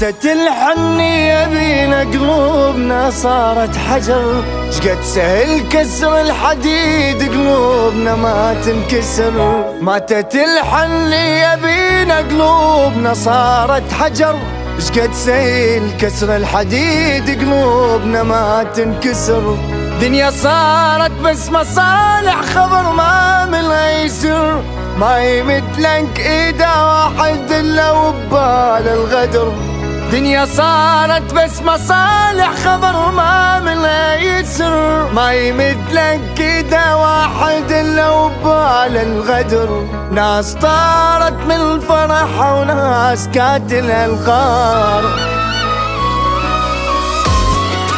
ماتت الحنية بينا قلوبنا صارت حجر، شقد سهل كسر الحديد قلوبنا ما تنكسر. ماتت الحنية بينا قلوبنا صارت حجر، شقد سهل كسر الحديد قلوبنا ما تنكسر. دنيا صارت بس مصالح خبر ما من يسر، ما يمدلك ايده واحد الا وبال الغدر. دنيا صارت بس مصالح خبر ما من يسر، ما يمدلك ايده واحد الا وبال الغدر. ناس طارت من الفرح وناس كاتل الغار،